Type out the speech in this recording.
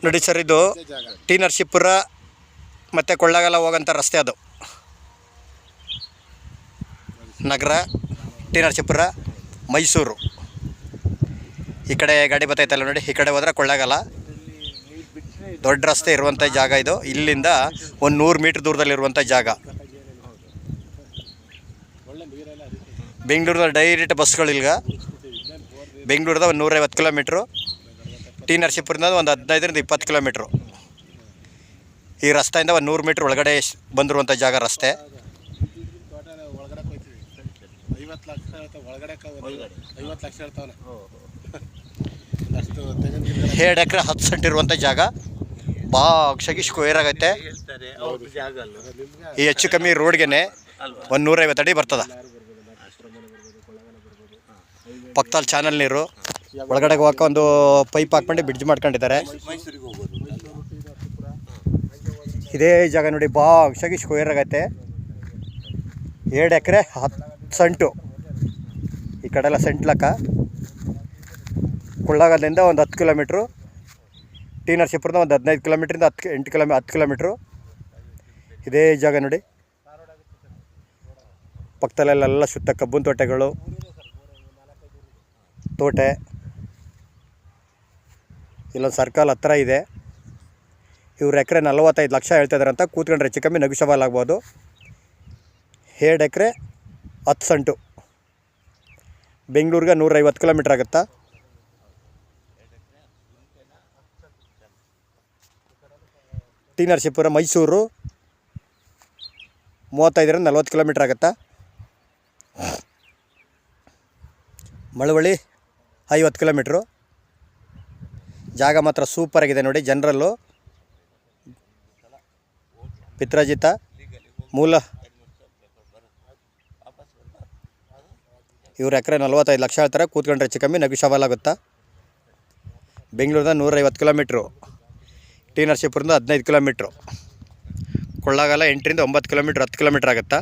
ನೋಡಿ ಸರ್, ಇದು ಟಿ ನರಸೀಪುರ ಮತ್ತು ಕೊಳ್ಳೇಗಾಲ ಹೋಗೋಂಥ ರಸ್ತೆ. ಅದು ನಗರ, ಟಿ ನರಸೀಪುರ, ಮೈಸೂರು. ಈ ಕಡೆ ಗಾಡಿ ಬರ್ತೈತಲ್ಲ ನೋಡಿ, ಈ ಕಡೆ ಹೋದರೆ ಕೊಳ್ಳೇಗಾಲ. ದೊಡ್ಡ ರಸ್ತೆ ಇರುವಂಥ ಜಾಗ ಇದು. ಇಲ್ಲಿಂದ ಒಂದು 100 ಮೀಟ್ರ್ ದೂರದಲ್ಲಿರುವಂಥ ಜಾಗ. ಬೆಂಗಳೂರದ ಡೈರೆಕ್ಟ್ ಬಸ್ಗಳಿಲ್ಗ. ಬೆಂಗಳೂರದ ಒಂದು 150 ಕಿಲೋಮೀಟ್ರು, ಟಿ ನರಸೀಪುರದಿಂದ ಒಂದು 15ರಿಂದ 20 ಕಿಲೋಮೀಟ್ರು. ಈ ರಸ್ತೆಯಿಂದ ಒಂದು 100 ಮೀಟ್ರ್ ಒಳಗಡೆ ಬಂದಿರುವಂಥ ಜಾಗ ರಸ್ತೆ. 2 ಎಕರೆ 10 ಸೆಂಟ್ ಇರುವಂಥ ಜಾಗ. ಬಾಕ್ಷಾಗಿ ಸ್ಕ್ವೇರ್ ಆಗೈತೆ. ಈ ಹೆಚ್ಚು ಕಮ್ಮಿ ರೋಡ್ಗೆ ಒಂದು 150 ಅಡಿ ಬರ್ತದೆ. ಪಕ್ಕದಲ್ಲಿ ಚಾನಲ್ ನೀರು. ಒಳಗಡೆ ಹೋಗಕ್ಕೆ ಒಂದು ಪೈಪ್ ಹಾಕ್ಕೊಂಡು ಬ್ರಿಡ್ಜ್ ಮಾಡ್ಕೊಂಡಿದ್ದಾರೆ. ಇದೇ ಜಾಗ ನೋಡಿ, ಬಾಕ್ಷಾಗಿ ಸ್ಕ್ವೇರ್ ಆಗೈತೆ. 2 ಎಕರೆ 10 ಸೆಂಟು. ಈ ಕಡೆ ಎಲ್ಲ ಸೆಂಟ್ ಲೆಕ್ಕ. ಕೊಳ್ಳೇಗಾಲದಿಂದ ಒಂದು 10 ಕಿಲೋಮೀಟ್ರು, ಟಿ ನರಸೀಪುರದ ಒಂದು 15 ಕಿಲೋಮೀಟ್ರಿಂದ 10 ಕಿಲೋಮೀಟ್ರು. ಇದೇ ಜಾಗ ನೋಡಿ. ಪಕ್ಕದಲ್ಲೆಲ್ಲ ಸುತ್ತ ಕಬ್ಬಿನ ತೋಟಗಳು, ತೋಟೆ. ಇಲ್ಲೊಂದು ಸರ್ಕಲ್ ಹತ್ರ ಇದೆ. ಇವ್ರು ಎಕರೆ 45 ಲಕ್ಷ ಹೇಳ್ತಾಯಿದ್ದಾರೆ ಅಂತ. ಕೂತ್ಕೊಂಡ್ರೆ ಹೆಚ್ಚು ಕಮ್ಮಿ ನೆಗೋಷಿಯಬಲ್ ಆಗ್ಬೋದು. 2 ಎಕರೆ 10 ಸೆಂಟು. ಬೆಂಗಳೂರಿಗೆ 150 ಕಿಲೋಮೀಟ್ರ್ ಆಗುತ್ತಾ. ಟಿ ನರಸೀಪುರ, ಮೈಸೂರು 35ರಿಂದ 40 ಕಿಲೋಮೀಟ್ರ್ ಆಗುತ್ತಾ. ಮಳವಳ್ಳಿ 50 ಕಿಲೋಮೀಟ್ರು. ಜಾಗ ಮಾತ್ರ ಸೂಪರಾಗಿದೆ ನೋಡಿ. ಜನರಲ್ಲು ಪಿತ್ರಾಜಿತ ಮೂಲ. ಇವ್ರು ಎಕರೆ 45 ಲಕ್ಷ ಹೇಳ್ತಾರೆ. ಕೂತ್ಕೊಂಡ್ರೆ ಹೆಚ್ಚು ಕಮ್ಮಿ ನೆಗೋಷಿಯಬಲ್ ಆಗುತ್ತಾ. ಬೆಂಗಳೂರಿಂದ 150 ಕಿಲೋಮೀಟ್ರು, ಟಿ ನರಸೀಪುರದಿಂದ 15 ಕಿಲೋಮೀಟ್ರು, ಕೊಳ್ಳೇಗಾಲ 8ರಿಂದ 9 ಕಿಲೋಮೀಟ್ರ್, 10 ಕಿಲೋಮೀಟ್ರ್ ಆಗುತ್ತಾ.